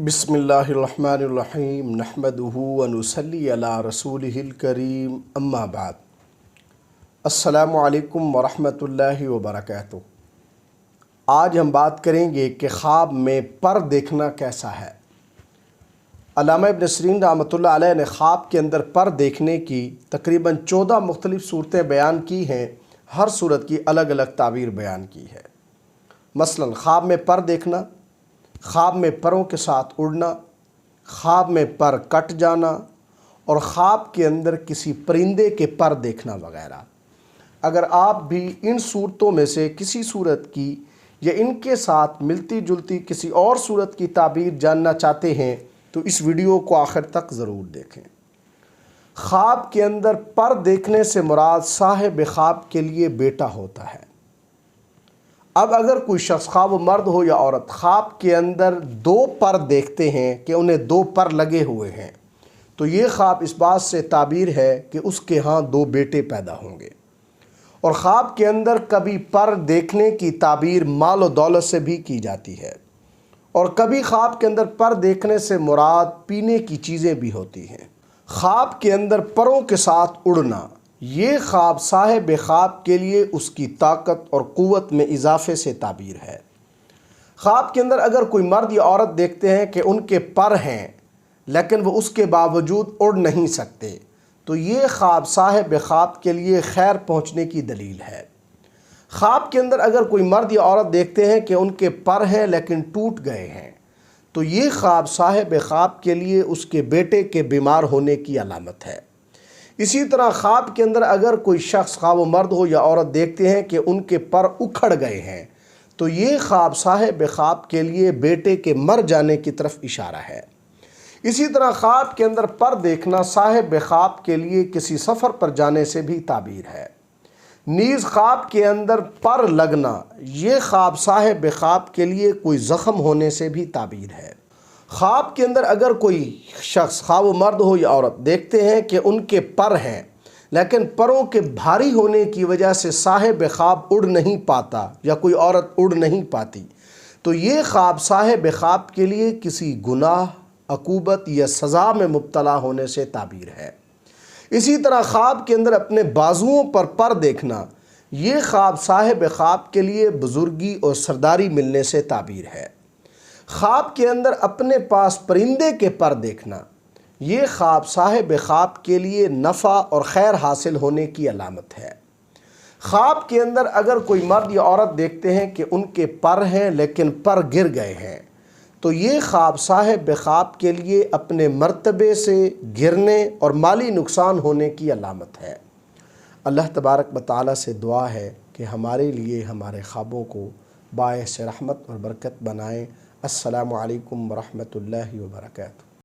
बिस्मिल्लाहिर्रहमानिर्रहीम नहमदुहु व नुसल्ली अला रसूलिहिल करीम अम्मा बाद। अस्सलामु अलैकुम व रहमतुल्लाहि व बरकातुहू। आज हम बात करेंगे कि ख्वाब में पर देखना कैसा है। अल्लामा इब्न सीरीन रहमतुल्लाह अलैह ने ख्वाब के अंदर पर देखने की तकरीबन 14 मुख्तलिफ़ सूरतें बयान की हैं। हर सूरत की अलग अलग ताबीर बयान की है। मसलन ख्वाब में पर देखना, ख्वाब में परों के साथ उड़ना, ख्वाब में पर कट जाना और ख्वाब के अंदर किसी परिंदे के पर देखना वगैरह। अगर आप भी इन सूरतों में से किसी सूरत की या इनके साथ मिलती जुलती किसी और सूरत की ताबीर जानना चाहते हैं तो इस वीडियो को आखिर तक ज़रूर देखें। ख्वाब के अंदर पर देखने से मुराद साहिब ख्वाब के लिए बेटा होता है। अब अगर कोई शख्स ख्वाब मर्द हो या औरत ख्वाब के अंदर 2 पर देखते हैं कि उन्हें 2 पर लगे हुए हैं तो ये ख्वाब इस बात से ताबीर है कि उसके यहाँ 2 बेटे पैदा होंगे। और ख्वाब के अंदर कभी पर देखने की ताबीर माल और दौलत से भी की जाती है और कभी ख्वाब के अंदर पर देखने से मुराद पीने की चीज़ें भी होती हैं। ख्वाब के अंदर परों के साथ उड़ना, ये ख्वाब साहिब ख्वाब के लिए उसकी ताकत और क़ुव्वत में इजाफे से ताबीर है। ख्वाब के अंदर अगर कोई मर्द या औरत देखते हैं कि उनके पर हैं लेकिन वो उसके बावजूद उड़ नहीं सकते तो ये ख्वाब साहिब ख्वाब के लिए खैर पहुँचने की दलील है। ख्वाब के अंदर अगर कोई मर्द या औरत देखते हैं कि उनके पर हैं लेकिन टूट गए हैं तो ये ख्वाब साहिब ख्वाब के लिए उसके बेटे के बीमार होने की अलामत है। इसी तरह ख्वाब के अंदर अगर कोई शख्स ख्वाब मर्द हो या औरत देखते हैं कि उनके पर उखड़ गए हैं तो ये ख्वाब साहिब ख्वाब के लिए बेटे के मर जाने की तरफ इशारा है। इसी तरह ख्वाब के अंदर पर देखना साहिब ख्वाब के लिए किसी सफ़र पर जाने से भी ताबीर है। नीज़ ख्वाब के अंदर पर लगना, ये ख्वाब साहिब ख्वाब के लिए कोई ज़ख़म होने से भी ताबीर है। ख्वाब के अंदर अगर कोई शख्स ख्वाब मर्द हो या औरत देखते हैं कि उनके पर हैं लेकिन परों के भारी होने की वजह से साहिब ख्वाब उड़ नहीं पाता या कोई औरत उड़ नहीं पाती तो ये ख्वाब साहिब ख्वाब के लिए किसी गुनाह, अकूबत या सज़ा में मुब्तला होने से ताबीर है। इसी तरह ख्वाब के अंदर अपने बाजुओं पर देखना, ये ख्वाब साहिब ख्वाब के लिए बुज़ुर्गी और सरदारी मिलने से ताबीर है। ख्वाब के अंदर अपने पास परिंदे के पर देखना, ये ख्वाब साहिब ख्वाब के लिए नफ़ा और खैर हासिल होने की अलामत है। ख्वाब के अंदर अगर कोई मर्द या औरत देखते हैं कि उनके पर हैं लेकिन पर गिर गए हैं तो ये ख्वाब साहिब ख्वाब के लिए अपने मर्तबे से गिरने और माली नुकसान होने की अलामत है। अल्लाह तबारक व तआला से दुआ है कि हमारे लिए हमारे ख्वाबों को बायस रहमत और बरकत बनाएं। अस्सलामु अलैकुम व रहमतुल्लाहि व बरकातुहू।